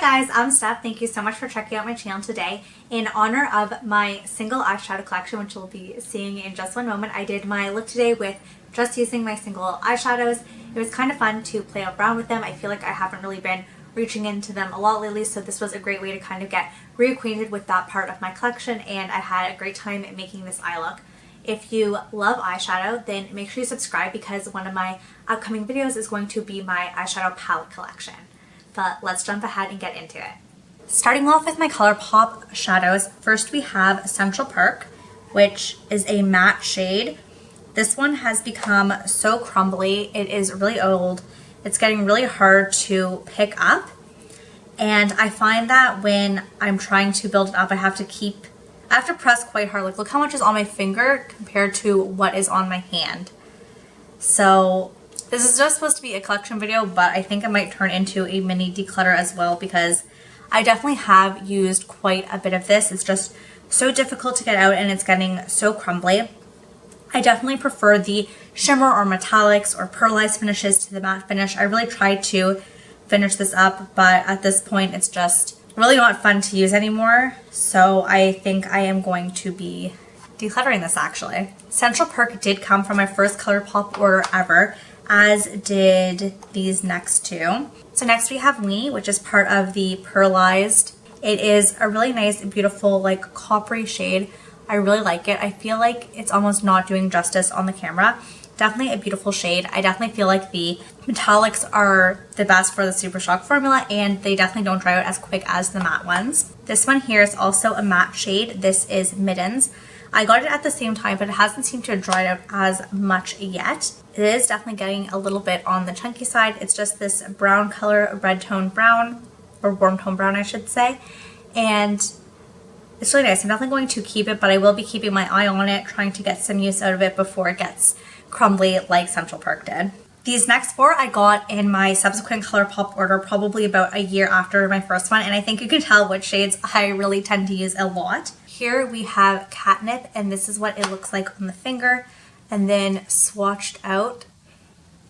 guys, I'm Steph. Thank you so much for checking out my channel today. In honor of my single eyeshadow collection, which you'll be seeing in just one moment, I did my look today with just using my single eyeshadows. It was kind of fun to play around with them. I feel like I haven't really been reaching into them a lot lately, so this was a great way to kind of get reacquainted with that part of my collection, and I had a great time making this eye look. If you love eyeshadow, then make sure you subscribe because one of my upcoming videos is going to be my eyeshadow palette collection. But let's jump ahead and get into it. Starting off with my Colourpop shadows, first we have Central Perk, which is a matte shade. This one has become so crumbly. It is really old. It's getting really hard to pick up. And I find that when I'm trying to build it up, I have to press quite hard. Like, look how much is on my finger compared to what is on my hand. So this is just supposed to be a collection video, but I think it might turn into a mini declutter as well because I definitely have used quite a bit of this. It's just so difficult to get out and it's getting so crumbly. I definitely prefer the shimmer or metallics or pearlized finishes to the matte finish. I really tried to finish this up, but at this point it's just really not fun to use anymore. So I think I am going to be decluttering this actually. Central Perk did come from my first Colourpop order ever, as did these next two. So next we have Weenie, which is part of the pearlized. It is a really nice, beautiful, like coppery shade. I really like it. I feel like it's almost not doing justice on the camera. Definitely a beautiful shade. I definitely feel like the metallics are the best for the Super Shock formula, and they definitely don't dry out as quick as the matte ones. This one here is also a matte shade. This is Mittens. I got it at the same time, but it hasn't seemed to have dried out as much yet. It is definitely getting a little bit on the chunky side. It's just this brown color, red tone brown, or warm tone brown I should say. And it's really nice. I'm definitely going to keep it, but I will be keeping my eye on it, trying to get some use out of it before it gets crumbly like Central Perk did. These next four I got in my subsequent Colourpop order probably about a year after my first one, and I think you can tell which shades I really tend to use a lot. Here we have Catnap, and this is what it looks like on the finger, and then swatched out.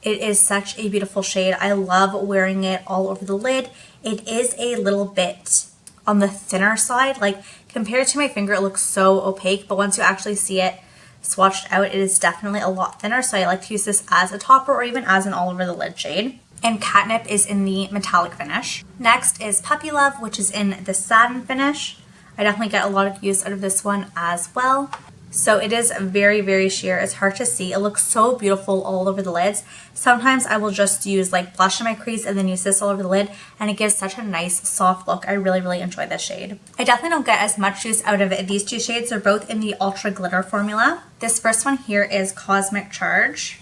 It is such a beautiful shade. I love wearing it all over the lid. It is a little bit on the thinner side, like compared to my finger it looks so opaque, but once you actually see it swatched out, it is definitely a lot thinner, so I like to use this as a topper or even as an all over the lid shade. And Catnap is in the metallic finish. Next is Puppy Love, which is in the satin finish. I definitely get a lot of use out of this one as well. So it is very, very sheer. It's hard to see. It looks so beautiful all over the lids. Sometimes I will just use like blush in my crease and then use this all over the lid, and it gives such a nice soft look. I really, really enjoy this shade. I definitely don't get as much use out of these two shades. They're both in the Ultra Glitter formula. This first one here is Cosmic Charge,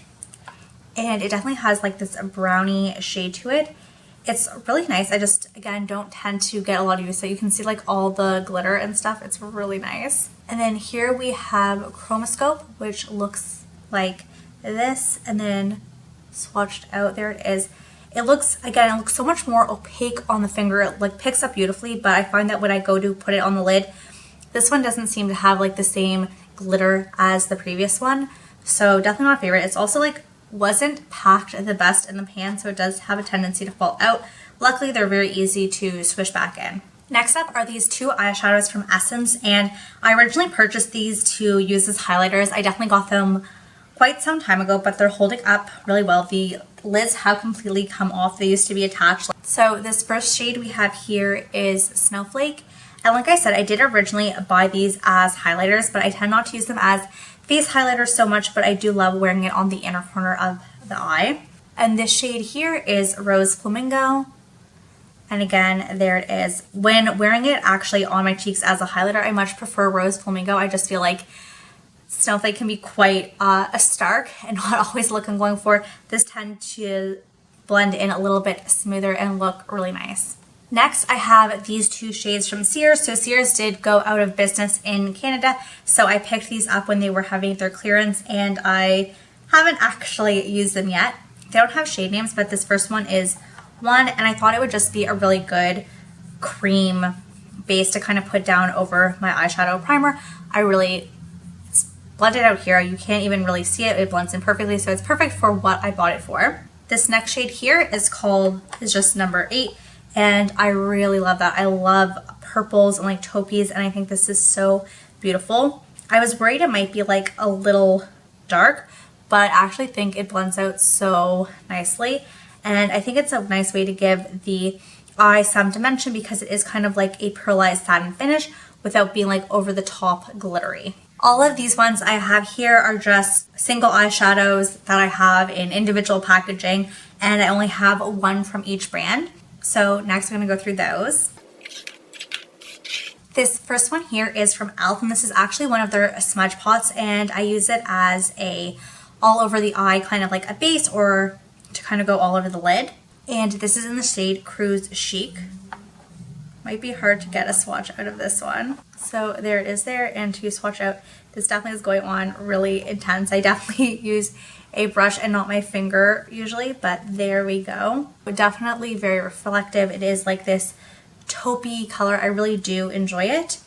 and it definitely has like this brownie shade to it. It's really nice. I just, again, don't tend to get a lot of use. So you can see like all the glitter and stuff. It's really nice. And then here we have Chromoscope, which looks like this, and then swatched out. There it is. It looks, again, it looks so much more opaque on the finger. It like picks up beautifully, but I find that when I go to put it on the lid, this one doesn't seem to have like the same glitter as the previous one. So definitely not a favorite. It's also like wasn't packed the best in the pan, so it does have a tendency to fall out. Luckily, they're very easy to swish back in. Next up are these two eyeshadows from Essence, and I originally purchased these to use as highlighters. I definitely got them quite some time ago, but they're holding up really well. The lids have completely come off. They used to be attached. So this first shade we have here is Snowflake, and like I said, I did originally buy these as highlighters, but I tend not to use them as face highlighter so much, but I do love wearing it on the inner corner of the eye. And this shade here is Rose Flamingo. And again, there it is. When wearing it actually on my cheeks as a highlighter, I much prefer Rose Flamingo. I just feel like Snowflake can be quite a stark and not always the look I'm going for. This tends to blend in a little bit smoother and look really nice. Next, I have these two shades from Sears. So Sears did go out of business in Canada, so I picked these up when they were having their clearance, and I haven't actually used them yet. They don't have shade names, but this first one is one, and I thought it would just be a really good cream base to kind of put down over my eyeshadow primer. It's blended out here. You can't even really see it. It blends in perfectly, so it's perfect for what I bought it for. This next shade here is just number 8. and I really love that. I love purples and like taupees, and I think this is so beautiful. I was worried it might be like a little dark, but I actually think it blends out so nicely, and I think it's a nice way to give the eye some dimension because it is kind of like a pearlized satin finish without being like over the top glittery. All of these ones I have here are just single eyeshadows that I have in individual packaging, and I only have one from each brand. So next I'm going to go through those. This first one here is from e.l.f. and this is actually one of their smudge pots, and I use it as a all over the eye kind of like a base or to kind of go all over the lid. And this is in the shade Chic. Might be hard to get a swatch out of this one. So there it is there, and to swatch out, this definitely is going on really intense. I definitely use a brush and not my finger usually, but there we go. Definitely very reflective. It is like this taupey color. I really do enjoy it.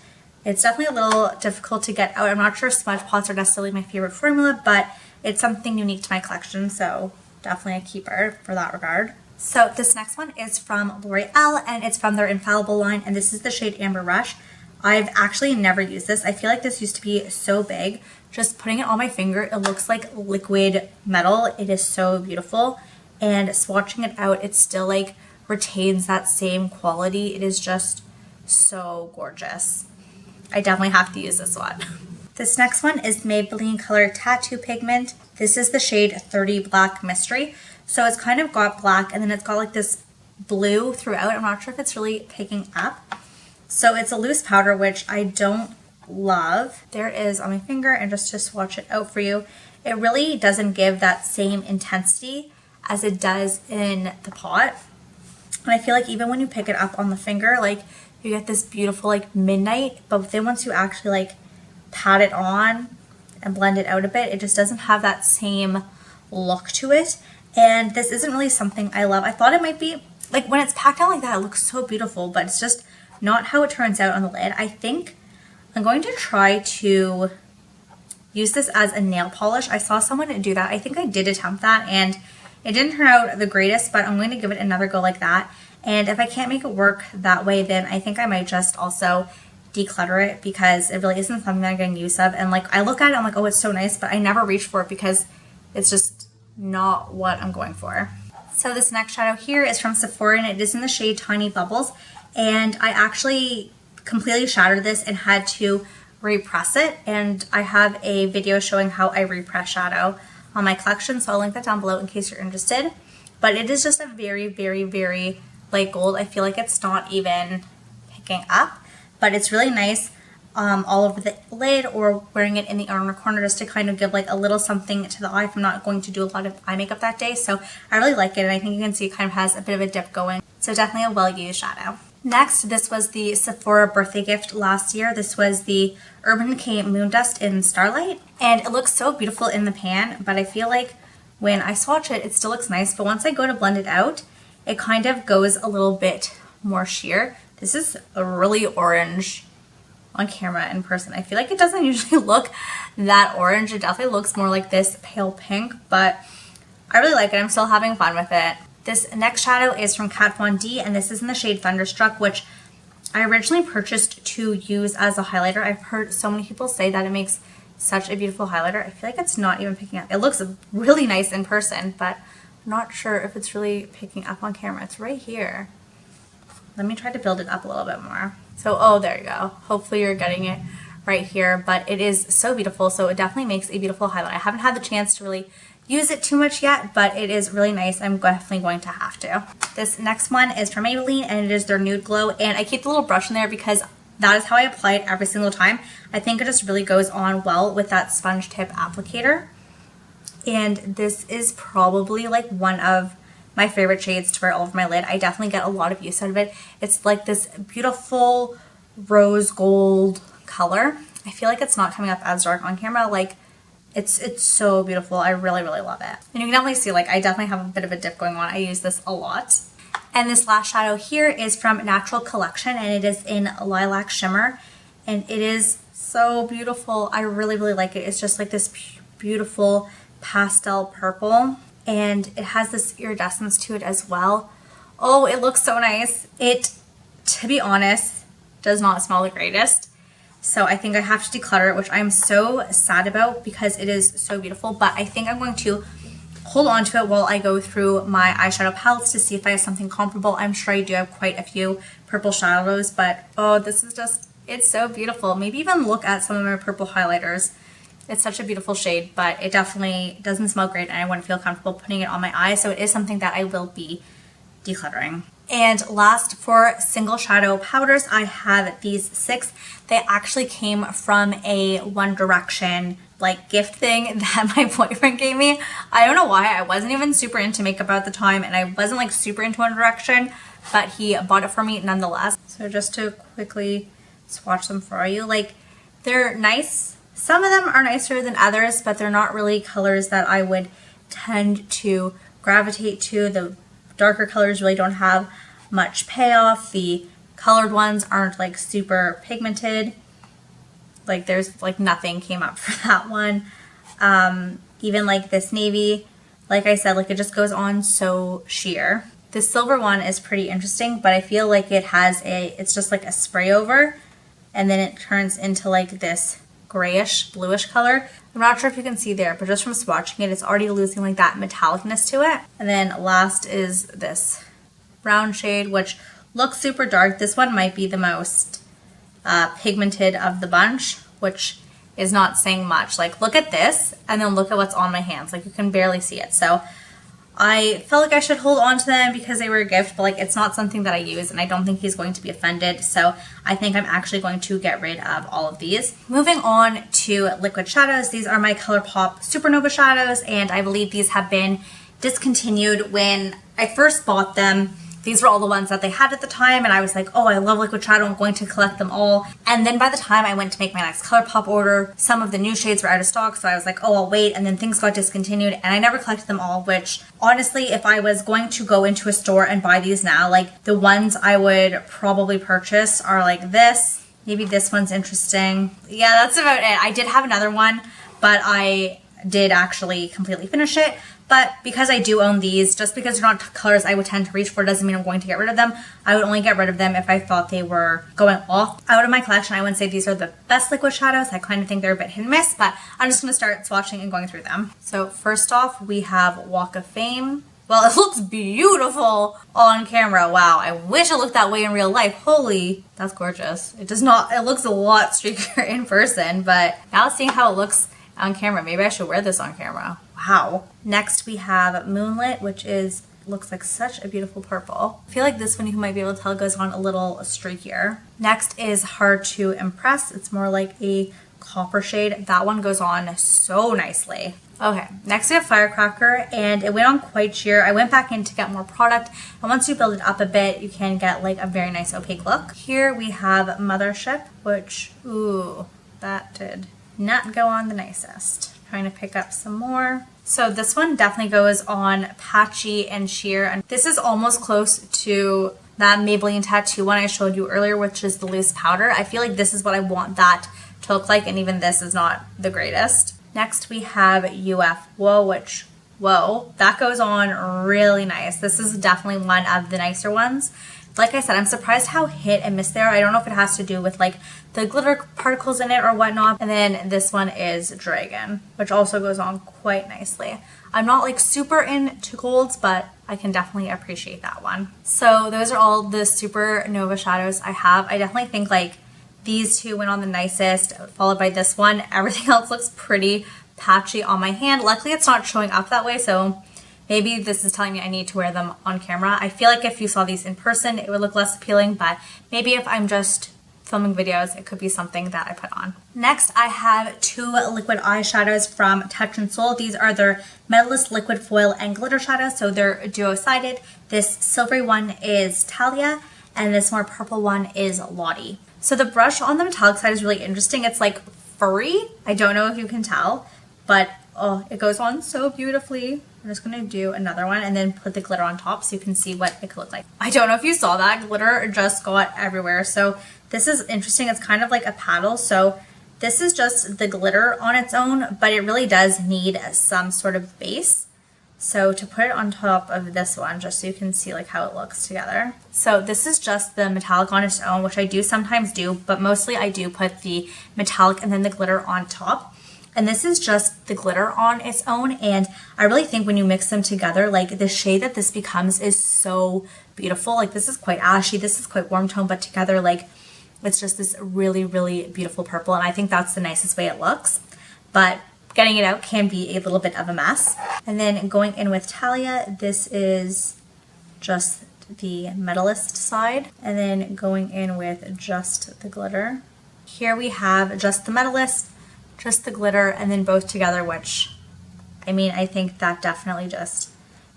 It's definitely a little difficult to get out. I'm not sure smudge pots are necessarily my favorite formula, but it's something unique to my collection, so definitely a keeper for that regard. So this next one is from L'Oreal, and it's from their Infallible line, and this is the shade Amber Rush. I've actually never used this. I feel like this used to be so big. Just putting it on my finger, it looks like liquid metal. It is so beautiful, and swatching it out, it still like retains that same quality. It is just so gorgeous. I definitely have to use this one. This next one is Maybelline Color Tattoo Pigment. This is the shade 30 Black Mystery. So it's kind of got black, and then it's got like this blue throughout. I'm not sure if it's really picking up. So it's a loose powder, which I don't love. There it is on my finger, and just to swatch it out for you, it really doesn't give that same intensity as it does in the pot. And I feel like even when you pick it up on the finger, like you get this beautiful like midnight, but then once you actually like pat it on and blend it out a bit, it just doesn't have that same look to it. And this isn't really something I love. I thought it might be, like when it's packed out like that, it looks so beautiful, but it's just not how it turns out on the lid. I think I'm going to try to use this as a nail polish. I saw someone do that. I think I did attempt that, and it didn't turn out the greatest, but I'm going to give it another go like that. And if I can't make it work that way, then I think I might just also declutter it, because it really isn't something I'm getting use of. And like I look at it, I'm like, oh, it's so nice, but I never reach for it because it's just not what I'm going for. So this next shadow here is from Sephora, and it is in the shade Tiny Bubbles. And I actually completely shattered this and had to repress it. And I have a video showing how I repress shadow on my collection, so I'll link that down below in case you're interested. But it is just a very, very, very light gold. I feel like it's not even picking up, but it's really nice all over the lid or wearing it in the inner corner, just to kind of give like a little something to the eye if I'm not going to do a lot of eye makeup that day. So I really like it, and I think you can see it kind of has a bit of a dip going. So definitely a well-used shadow. Next, this was the Sephora birthday gift last year. This was the Urban Decay Moondust in Starlight, and it looks so beautiful in the pan, but I feel like when I swatch it, it still looks nice, but once I go to blend it out, it kind of goes a little bit more sheer. This is a really orange on camera. In person, I feel like it doesn't usually look that orange. It definitely looks more like this pale pink, but I really like it. I'm still having fun with it. This next shadow is from Kat Von D, and this is in the shade Thunderstruck, which I originally purchased to use as a highlighter. I've heard so many people say that it makes such a beautiful highlighter. I feel like it's not even picking up. It looks really nice in person, but I'm not sure if it's really picking up on camera. It's right here. Let me try to build it up a little bit more. So, oh, there you go. Hopefully you're getting it right here, but it is so beautiful. So it definitely makes a beautiful highlight. I haven't had the chance to really use it too much yet, but it is really nice. I'm definitely going to have to. This next one is from Maybelline, and it is their Nude Glow, and I keep the little brush in there because that is how I apply it every single time. I think it just really goes on well with that sponge tip applicator. And this is probably like one of my favorite shades to wear all over my lid. I definitely get a lot of use out of it. It's like this beautiful rose gold color. I feel like it's not coming up as dark on camera. Like it's so beautiful. I really, really love it. And you can definitely see, like, I definitely have a bit of a dip going on. I use this a lot. And this last shadow here is from Natural Collection, and it is in Lilac Shimmer. And it is so beautiful. I really, really like it. It's just like this beautiful pastel purple. And it has this iridescence to it as well. Oh, it looks so nice. It, to be honest, does not smell the greatest. So I think I have to declutter it, which I'm so sad about because it is so beautiful. But I think I'm going to hold on to it while I go through my eyeshadow palettes to see if I have something comparable. I'm sure I do have quite a few purple shadows, but oh, this is just, it's so beautiful. Maybe even look at some of my purple highlighters. It's such a beautiful shade, but it definitely doesn't smell great and I wouldn't feel comfortable putting it on my eyes. So it is something that I will be decluttering. And last, for single shadow powders, I have these 6. They actually came from a One Direction like gift thing that my boyfriend gave me. I don't know why. I wasn't even super into makeup at the time and I wasn't like super into One Direction, but he bought it for me nonetheless. So just to quickly swatch them for you, like they're nice. Some of them are nicer than others, but they're not really colors that I would tend to gravitate to. The darker colors really don't have much payoff. The colored ones aren't like super pigmented. Like there's like nothing came up for that one. Even like this navy, like I said, like it just goes on so sheer. This silver one is pretty interesting, but I feel like it has it's just like a spray over and then it turns into like this grayish bluish color. I'm not sure if you can see there, but just from swatching it, it's already losing like that metallicness to it. And then last is this brown shade, which looks super dark. This one might be the most pigmented of the bunch, which is not saying much. Like look at this and then look at what's on my hands. Like you can barely see it. So I felt like I should hold on to them because they were a gift, but like it's not something that I use and I don't think he's going to be offended. So I think I'm actually going to get rid of all of these. Moving on to liquid shadows. These are my Colourpop Supernova shadows and I believe these have been discontinued. When I first bought them, these were all the ones that they had at the time and I was like, oh, I love liquid shadow, I'm going to collect them all. And then by the time I went to make my next Colourpop order, some of the new shades were out of stock, so I was like, oh, I'll wait, and then things got discontinued and I never collected them all, which honestly, if I was going to go into a store and buy these now, like the ones I would probably purchase are like this. Maybe this one's interesting. Yeah, that's about it. I did have another one, but I did actually completely finish it. But because I do own these, just because they're not colors I would tend to reach for doesn't mean I'm going to get rid of them. I would only get rid of them if I thought they were going off out of my collection. I wouldn't say these are the best liquid shadows. I kind of think they're a bit hit and miss, but I'm just going to start swatching and going through them. So first off, we have Walk of Fame. Well, it looks beautiful on camera. Wow, I wish it looked that way in real life. Holy, that's gorgeous. It does not, it looks a lot streakier in person, but now seeing how it looks on camera, maybe I should wear this on camera. Wow. Next we have Moonlit, which looks like such a beautiful purple. I feel like this one you might be able to tell goes on a little streakier. Next is Hard to Impress. It's more like a copper shade. That one goes on so nicely. Okay, next we have Firecracker, and it went on quite sheer. I went back in to get more product, and once you build it up a bit, you can get like a very nice opaque look. Here we have Mothership, which, ooh, that did not go on the nicest. Trying to pick up some more. So this one definitely goes on patchy and sheer, and this is almost close to that Maybelline tattoo one I showed you earlier, which is the loose powder. I feel like this is what I want that to look like, and even this is not the greatest. Next we have UF Whoa, which, whoa, that goes on really nice. This is definitely one of the nicer ones. Like I said, I'm surprised how hit and miss they are. I don't know if it has to do with like the glitter particles in it or whatnot. And then this one is Dragon, which also goes on quite nicely. I'm not like super into golds, but I can definitely appreciate that one. So those are all the Supernova shadows I have. I definitely think like these two went on the nicest, followed by this one. Everything else looks pretty patchy on my hand. Luckily it's not showing up that way, so maybe this is telling me I need to wear them on camera. I feel like if you saw these in person, it would look less appealing, but maybe if I'm just filming videos, it could be something that I put on. Next, I have 2 liquid eyeshadows from Touch in Sol. These are their Metalist Liquid Foil and Glitter Shadows, so they're duo-sided. This silvery one is Talia, and this more purple one is Lottie. So the brush on the metallic side is really interesting. It's like furry. I don't know if you can tell, but oh, it goes on so beautifully. I'm just going to do another one and then put the glitter on top so you can see what it could look like. I don't know if you saw that. Glitter just got everywhere. So this is interesting. It's kind of like a paddle. So this is just the glitter on its own, but it really does need some sort of base. So to put it on top of this one, just so you can see like how it looks together. So this is just the metallic on its own, which I do sometimes do, but mostly I do put the metallic and then the glitter on top. And this is just the glitter on its own. And I really think when you mix them together, like the shade that this becomes is so beautiful. Like this is quite ashy, this is quite warm tone, but together like it's just this really, really beautiful purple. And I think that's the nicest way it looks. But getting it out can be a little bit of a mess. And then going in with Talia, this is just the Metalist side. And then going in with just the glitter. Here we have just the Metalist, just the glitter, and then both together, which, I mean, I think that definitely just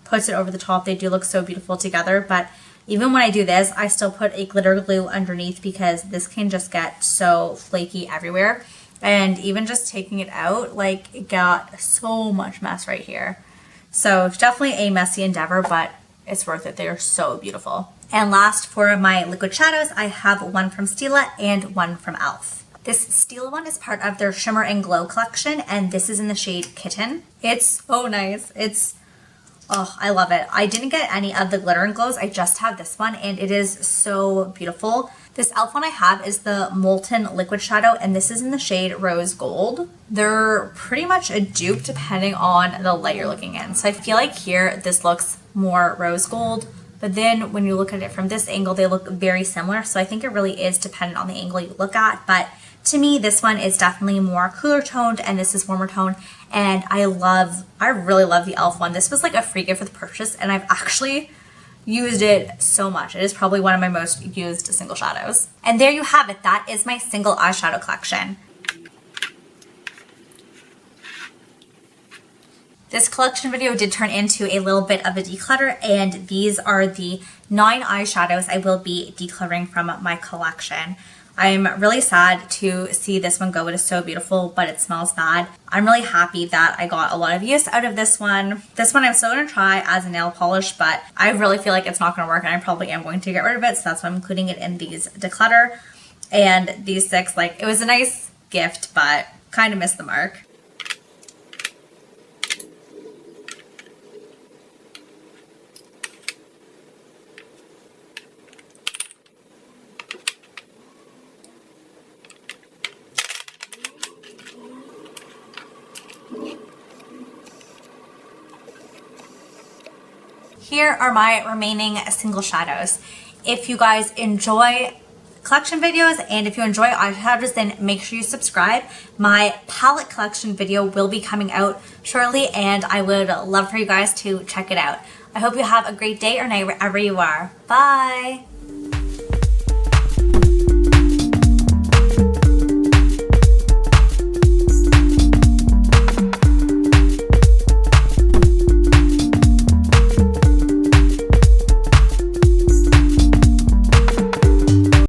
puts it over the top. They do look so beautiful together, but even when I do this, I still put a glitter glue underneath because this can just get so flaky everywhere. And even just taking it out, like it got so much mess right here. So it's definitely a messy endeavor, but it's worth it. They are so beautiful. And last, for my liquid shadows, I have one from Stila and one from e.l.f. This Stila one is part of their Shimmer and Glow collection, and this is in the shade Kitten. It's so nice. Oh, I love it. I didn't get any of the glitter and glows. I just have this one, and it is so beautiful. This e.l.f. one I have is the Molten Liquid Shadow, and this is in the shade Rose Gold. They're pretty much a dupe depending on the light you're looking in. So I feel like here this looks more rose gold, but then when you look at it from this angle, they look very similar. So I think it really is dependent on the angle you look at. But to me, this one is definitely more cooler toned, and this is warmer toned. And I really love the e.l.f. one. This was like a free gift with purchase, and I've actually used it so much. It is probably one of my most used single shadows. And there you have it. That is my single eyeshadow collection. This collection video did turn into a little bit of a declutter, and these are the 9 eyeshadows I will be decluttering from my collection. I'm really sad to see this one go. It is so beautiful, but it smells bad. I'm really happy that I got a lot of use out of this one. This one I'm still going to try as a nail polish, but I really feel like it's not going to work, and I probably am going to get rid of it, so that's why I'm including it in these declutter. And these 6, like, it was a nice gift, but kind of missed the mark. Here are my remaining single shadows. If you guys enjoy collection videos and if you enjoy eyeshadows, then make sure you subscribe. My palette collection video will be coming out shortly, and I would love for you guys to check it out. I hope you have a great day or night wherever you are. Bye!